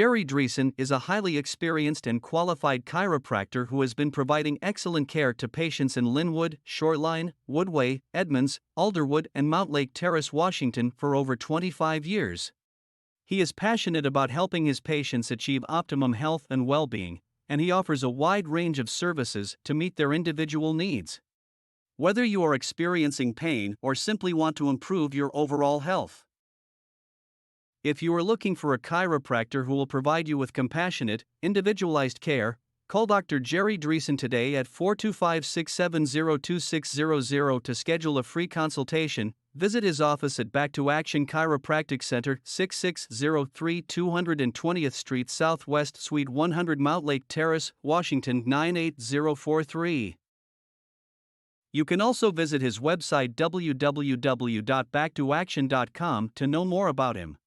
Jerry Dreesen is a highly experienced and qualified chiropractor who has been providing excellent care to patients in Linwood, Shoreline, Woodway, Edmonds, Alderwood, and Mountlake Terrace, Washington for over 25 years. He is passionate about helping his patients achieve optimum health and well-being, and he offers a wide range of services to meet their individual needs. Whether you are experiencing pain or simply want to improve your overall health. If you are looking for a chiropractor who will provide you with compassionate, individualized care, call Dr. Jerry Dreesen today at 425-670-2600 to schedule a free consultation. Visit his office at Back to Action Chiropractic Center, 6603 220th Street Southwest, Suite 100, Mountlake Terrace, Washington 98043. You can also visit his website www.backtoaction.com to know more about him.